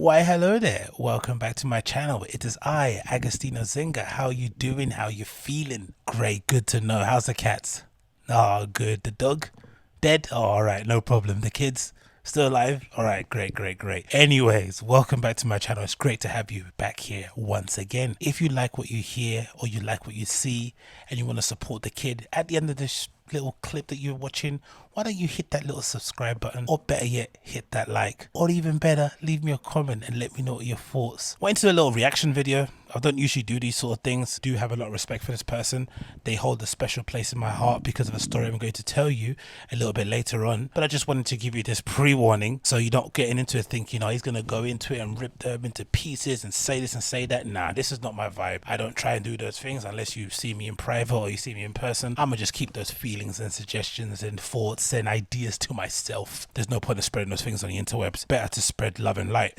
Why hello there, welcome back to my channel. It is I, AgostinhoZinga. How you doing? How you feeling? Great, good to know. How's the cats? Oh, good. The dog? Dead? Oh, alright, no problem. The kids? Still alive? Alright, great. Anyways, welcome back to my channel. It's great to have you back here once again. If you like what you hear or you like what you see and you want to support the kid, at the end of this little clip that you're watching, why don't you hit that little subscribe button, or better yet, hit that like, or even better, leave me a comment and let me know your thoughts. Went into a little reaction video. I don't usually do these sort of things. Do have a lot of respect for this person. They hold a special place in my heart because of a story I'm going to tell you a little bit later on. But I just wanted to give you this pre-warning so you don't get into it thinking, oh, he's going to go into it and rip them into pieces and say this and say that. Nah, this is not my vibe. I don't try and do those things unless you see me in private or you see me in person. I'm going to just keep those feelings and suggestions and thoughts and ideas to myself. There's no point in spreading those things on the interwebs. Better to spread love and light.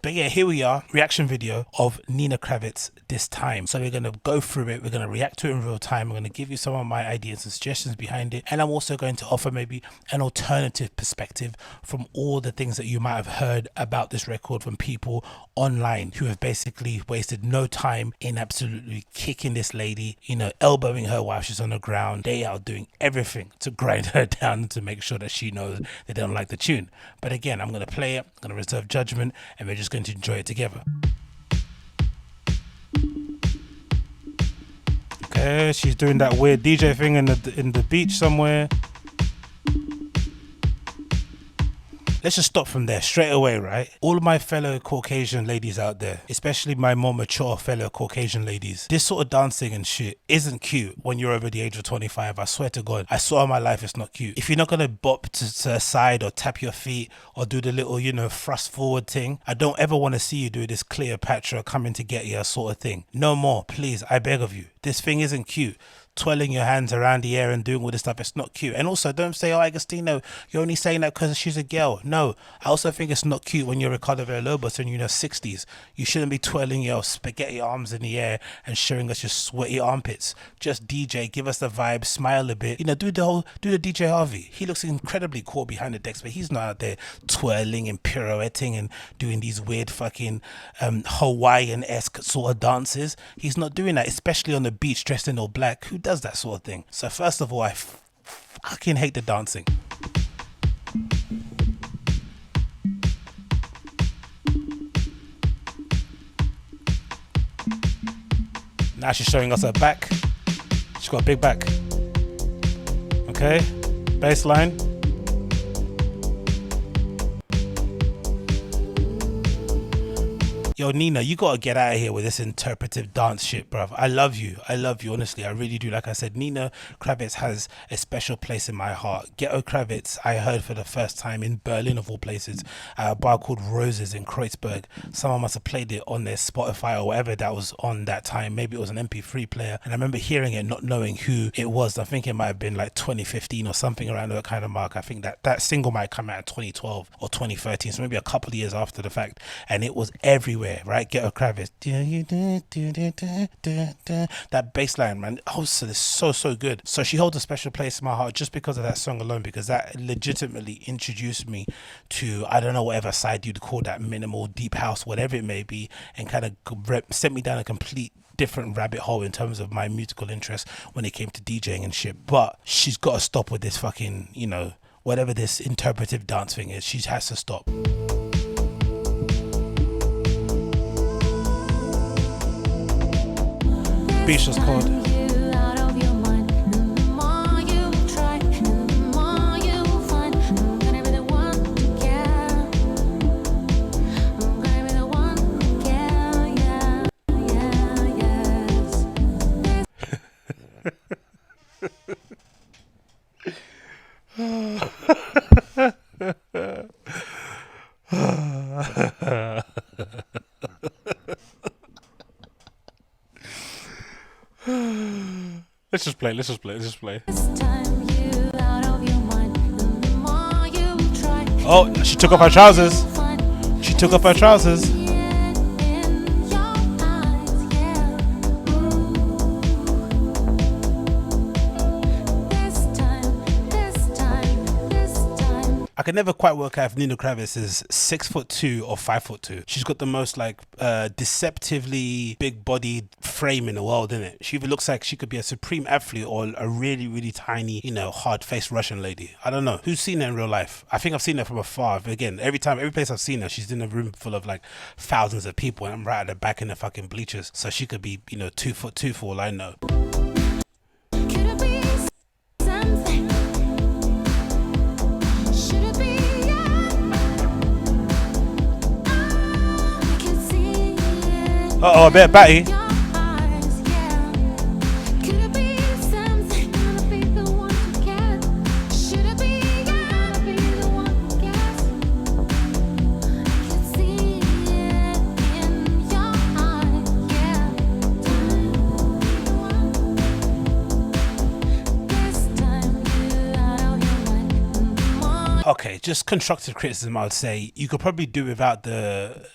But yeah, here we are. Reaction video of Nina Kraviz this time. So we're going to go through it. We're going to react to it in real time. I'm going to give you some of my ideas and suggestions behind it. And I'm also going to offer maybe an alternative perspective from all the things that you might have heard about this record from people online who have basically wasted no time in absolutely kicking this lady, you know, elbowing her while she's on the ground. They are doing everything to grind her down to make sure that she knows they don't like the tune. But again, I'm going to play it, I'm going to reserve judgment, and we're just going to enjoy it together. Okay, she's doing that weird DJ thing in the beach somewhere. Let's just stop from there straight away, right? All of my fellow Caucasian ladies out there, especially my more mature fellow Caucasian ladies, this sort of dancing and shit isn't cute when you're over the age of 25. I swear to God, I saw in my life it's not cute. If you're not gonna bop to a side or tap your feet or do the little, you know, thrust forward thing, I don't ever want to see you do this Cleopatra coming to get you sort of thing. No more, please, I beg of you. This thing isn't cute. Twirling your hands around the air and doing all this stuff, it's not cute. And also, don't say, oh, Agostino, you're only saying that because she's a girl. No, I also think it's not cute when you're Ricardo Villalobos and you're in your 60s. You shouldn't be twirling your spaghetti arms in the air and showing us your sweaty armpits. Just DJ, give us the vibe, smile a bit. You know, do the DJ Harvey. He looks incredibly cool behind the decks, but he's not out there twirling and pirouetting and doing these weird fucking Hawaiian-esque sort of dances. He's not doing that, especially on the beach dressed in all black. Who does that sort of thing? So first of all, I fucking hate the dancing. Now she's showing us her back. She's got a big back. Okay, baseline. Yo, Nina, you gotta get out of here with this interpretive dance shit, bruv. I love you, honestly, I really do. Like I said, Nina Kraviz has a special place in my heart. Ghetto Kraviz, I heard for the first time in Berlin, of all places, at a bar called Roses in Kreuzberg. Someone must have played it on their Spotify or whatever that was on that time. Maybe it was an MP3 player, and I remember hearing it, not knowing who it was. I think it might have been like 2015 or something around that kind of mark. I think that single might come out in 2012 or 2013, so maybe a couple of years after the fact, and it was everywhere. Right, Ghetto Kraviz, that bass line, man. Oh, so it's so good. So she holds a special place in my heart just because of that song alone, because that legitimately introduced me to, I don't know, whatever side you'd call that, minimal, deep house, whatever it may be, and kind of sent me down a complete different rabbit hole in terms of my musical interest when it came to DJing and shit. But she's got to stop with this fucking, you know, whatever this interpretive dance thing is. She has to stop. Beach was called. Let's just play. Oh, she took off her trousers. can never quite work out if Nina Kraviz is 6'2" or 5'2". She's got the most like deceptively big bodied frame in the world, innit? She either looks like she could be a supreme athlete or a really, really tiny, you know, hard-faced Russian lady. I don't know. Who's seen her in real life? I think I've seen her from afar. But again, every place I've seen her, she's in a room full of like thousands of people, and I'm right at the back in the fucking bleachers. So she could be, you know, 2'2" for all I know. Uh-oh, a bit of batty. Okay, just constructive criticism, I would say you could probably do without the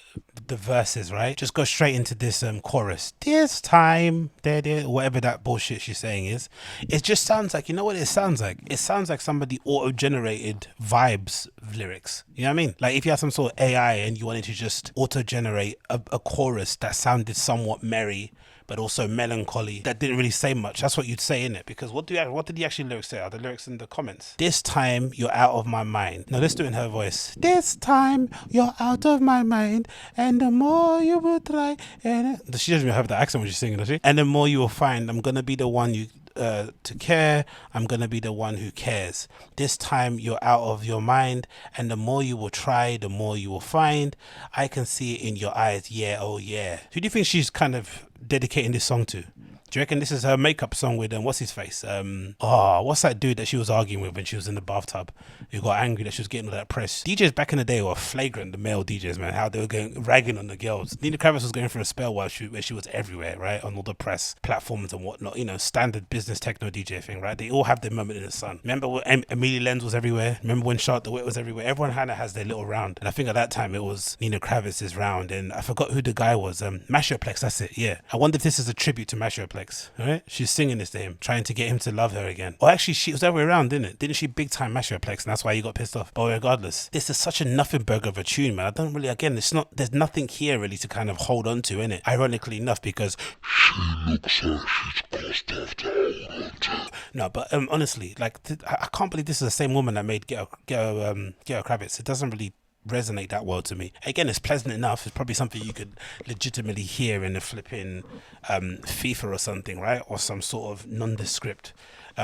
verses, right? Just go straight into this chorus. This time, whatever that bullshit she's saying is. It just sounds like, you know what it sounds like? It sounds like somebody auto-generated vibes lyrics. You know what I mean? Like if you had some sort of AI and you wanted to just auto-generate a chorus that sounded somewhat merry, but also melancholy, that didn't really say much. That's what you'd say in it, because what did the actual lyrics say? Are the lyrics in the comments? This time you're out of my mind. No, let's do it in her voice. This time you're out of my mind, and the more you will try, and she doesn't even have the accent when she's singing, does she? And the more you will find, I'm gonna be the one you to care, I'm gonna be the one who cares. This time you're out of your mind, and the more you will try, the more you will find. I can see it in your eyes, yeah, oh yeah. Who do you think she's kind of dedicating this song to? Do you reckon this is her makeup song with what's his face? What's that dude that she was arguing with when she was in the bathtub, who got angry that she was getting all that press? DJs back in the day were flagrant, the male DJs, man, how they were going ragging on the girls. Nina Kraviz was going for a spell where she was everywhere, right, on all the press platforms and whatnot, you know, standard business techno DJ thing, right? They all have their moment in the sun. Remember when Amelie Lenz was everywhere? Remember when Charlotte DeWitt was everywhere? Everyone kind of has their little round, and I think at that time it was Nina Kraviz's round, and I forgot who the guy was. Mashoplex, that's it, yeah. I wonder if this is a tribute to Mashoplex, right? She's singing this to him, trying to get him to love her again. Or actually, she was the other way around, didn't it? Didn't she big time Mashoplex, and that's why you got pissed off? But regardless, this is such a nothing burger of a tune, man. I don't really, again, there's nothing here really to kind of hold on to, innit? Ironically enough, because she looks like she's got stuff to hold on to. No, but honestly, like, I can't believe this is the same woman that made Get Kraviz. It doesn't really resonate that well to me. Again, it's pleasant enough. It's probably something you could legitimately hear in a flipping FIFA or something, right? Or some sort of nondescript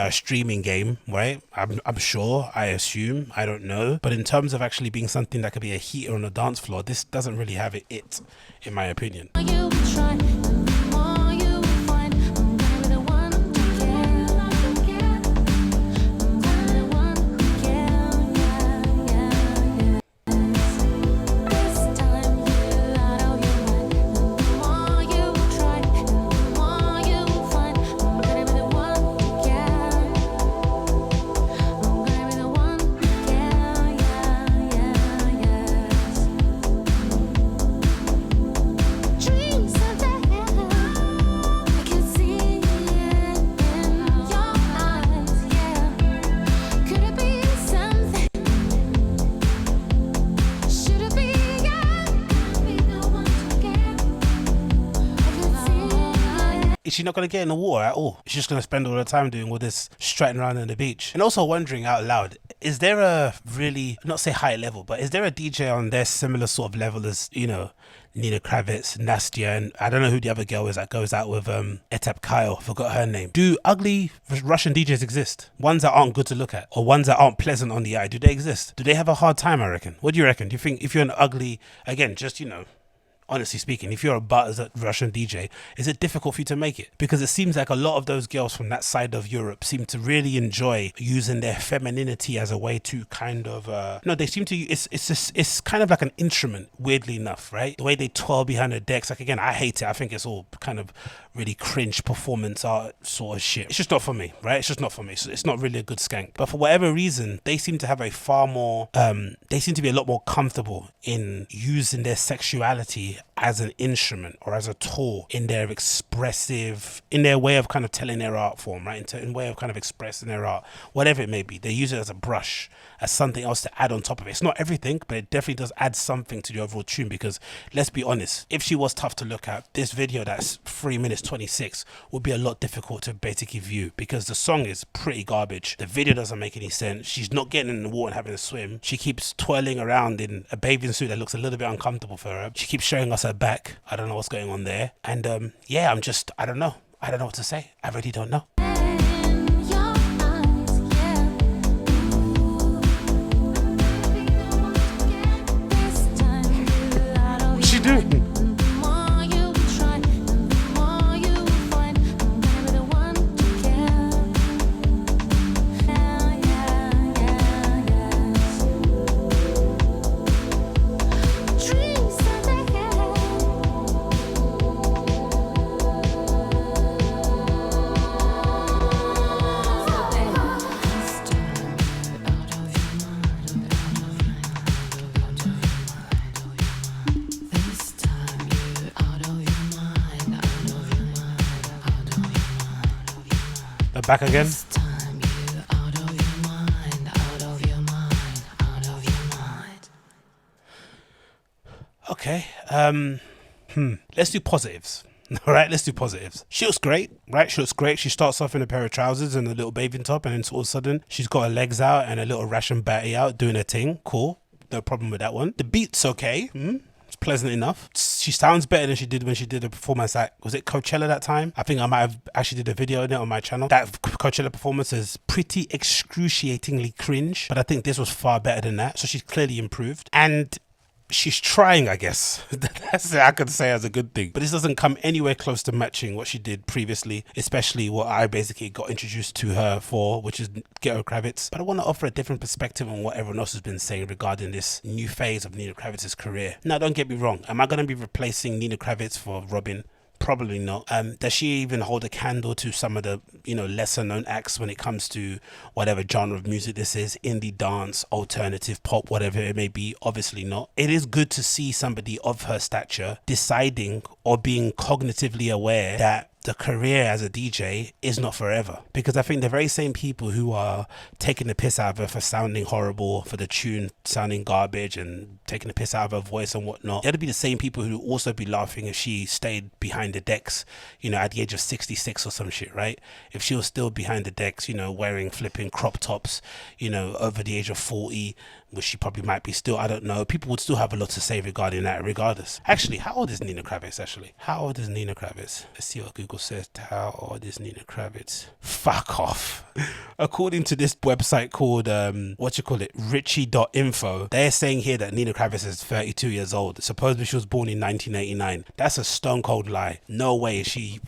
streaming game, right? I'm sure, I assume, I don't know. But in terms of actually being something that could be a heater on a dance floor, this doesn't really have it, in my opinion. She's not going to get in the water at all. She's just going to spend all her time doing all this strutting around on the beach. And also wondering out loud, is there a really, not say high level, but is there a DJ on their similar sort of level as, you know, Nina Kraviz, Nastia, and I don't know who the other girl is that goes out with Etap Kyle, forgot her name. Do ugly Russian DJs exist? Ones that aren't good to look at, or ones that aren't pleasant on the eye, do they exist? Do they have a hard time, I reckon? What do you reckon? Do you think if you're an ugly, again, just, you know, honestly speaking, if you're a buzzed Russian DJ, is it difficult for you to make it? Because it seems like a lot of those girls from that side of Europe seem to really enjoy using their femininity as a way to kind of no, they seem to, it's kind of like an instrument, weirdly enough, right? The way they twirl behind the decks, like, again, I hate it. I think it's all kind of really cringe performance art sort of shit. It's just not for me, right? It's just not for me. So it's not really a good skank. But for whatever reason, they seem to have a far more they seem to be a lot more comfortable in using their sexuality as an instrument or as a tool in their expressive, in their way of kind of telling their art form, right? In way of kind of expressing their art, whatever it may be. They use it as a brush, as something else to add on top of it. It's not everything, but it definitely does add something to the overall tune, because let's be honest, if she was tough to look at, this video that's 3 minutes 26 would be a lot difficult to basically view, because the song is pretty garbage. The video doesn't make any sense. She's not getting in the water and having a swim. She keeps twirling around in a bathing suit that looks a little bit uncomfortable for her. She keeps showing us her back. I don't know what's going on there. And yeah, I don't know. I don't know what to say. I really don't know. What's she doing? Back again. Okay. Let's do positives. All right, let's do positives. She looks great, right? She looks great. She starts off in a pair of trousers and a little bathing top, and then all of a sudden she's got her legs out and a little ration batty out doing her thing. Cool. No problem with that one. The beat's okay. It's pleasant enough. She sounds better than she did when she did a performance at, was it Coachella that time? I think I might have actually did a video on it on my channel. That Coachella performance is pretty excruciatingly cringe, but I think this was far better than that. So she's clearly improved. And she's trying, I guess. That's I could say as a good thing. But this doesn't come anywhere close to matching what she did previously, especially what I basically got introduced to her for, which is Ghetto Kraviz. But I want to offer a different perspective on what everyone else has been saying regarding this new phase of Nina Kraviz's career. Now, don't get me wrong. Am I going to be replacing Nina Kraviz for Robin? Probably not. Does she even hold a candle to some of the, lesser known acts when it comes to whatever genre of music this is? Indie, dance, alternative, pop, whatever it may be? Obviously not. It is good to see somebody of her stature deciding or being cognitively aware that the career as a DJ is not forever, because I think the very same people who are taking the piss out of her for sounding horrible, for the tune sounding garbage and taking the piss out of her voice and whatnot, they'd be the same people who also be laughing if she stayed behind the decks, at the age of 66 or some shit, right? If she was still behind the decks, wearing flipping crop tops, over the age of 40, which she probably might be still, I don't know. People would still have a lot to say regarding that regardless. Actually, how old is Nina Kraviz actually? How old is Nina Kraviz? Let's see what Google says. How old is Nina Kraviz? Fuck off. According to this website called, Richie.info, they're saying here that Nina Kraviz is 32 years old. Supposedly she was born in 1989. That's a stone cold lie. No way. Is she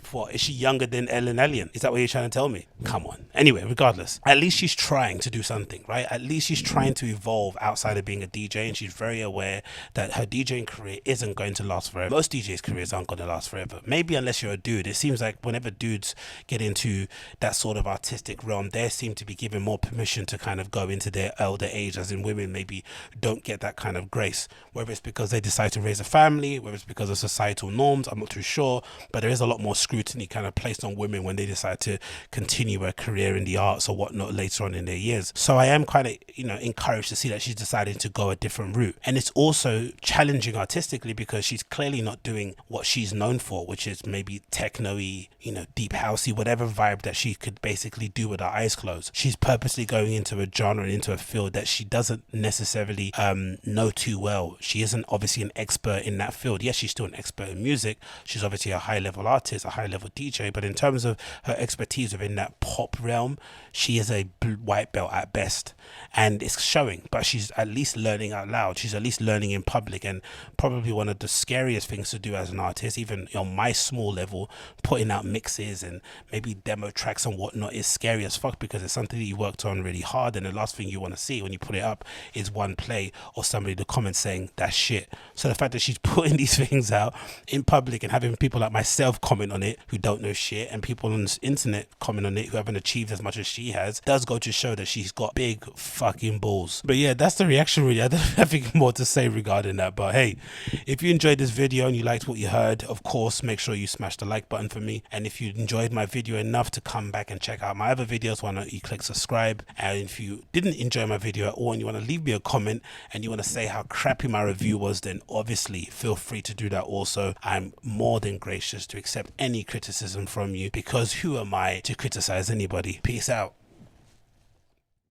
younger than Ellen Elliott? Is that what you're trying to tell me? Come on. Anyway, regardless, at least she's trying to do something, right? At least she's trying to evolve outside of being a DJ, and she's very aware that her DJing career isn't going to last forever. Most DJs' careers aren't going to last forever. Maybe unless you're a dude. It seems like whenever dudes get into that sort of artistic realm, they seem to be given more permission to kind of go into their elder age, as in women maybe don't get that kind of grace. Whether it's because they decide to raise a family, whether it's because of societal norms, I'm not too sure, but there is a lot more scrutiny kind of placed on women when they decide to continue a career in the arts or whatnot later on in their years. So I am kind of, encouraged to see that she's deciding to go a different route. And it's also challenging artistically, because she's clearly not doing what she's known for, which is maybe techno-y, deep housey, whatever vibe that she could basically do with her eyes closed. She's purposely going into a genre and into a field that she doesn't necessarily know too well. She isn't obviously an expert in that field. Yes, she's still an expert in music. She's obviously a high-level artist, a high-level DJ, but in terms of her expertise within that pop realm, she is a white belt at best, and it's showing. But she's at least learning out loud. She's at least learning in public, and probably one of the scariest things to do as an artist, even on my small level, putting out mixes and maybe demo tracks and whatnot, is scary as fuck, because it's something that you worked on really hard, and the last thing you want to see when you put it up is one play or somebody in the comments saying that's shit. So the fact that she's putting these things out in public and having people like myself comment on it who don't know shit, and people on the internet comment on it who haven't achieved as much as she has, does go to show that she's got big fucking balls. But yeah, that's the reaction really. I don't have anything more to say regarding that, but hey, if you enjoyed this video and you liked what you heard, of course make sure you smash the like button for me. And if you enjoyed my video enough to come back and check out my other videos, why not you click subscribe? And if you didn't enjoy my video at all and you want to leave me a comment and you want to say how crappy my review was, then obviously feel free to do that also. I'm more than gracious to accept any criticism from you, because who am I to criticize anybody? Peace out.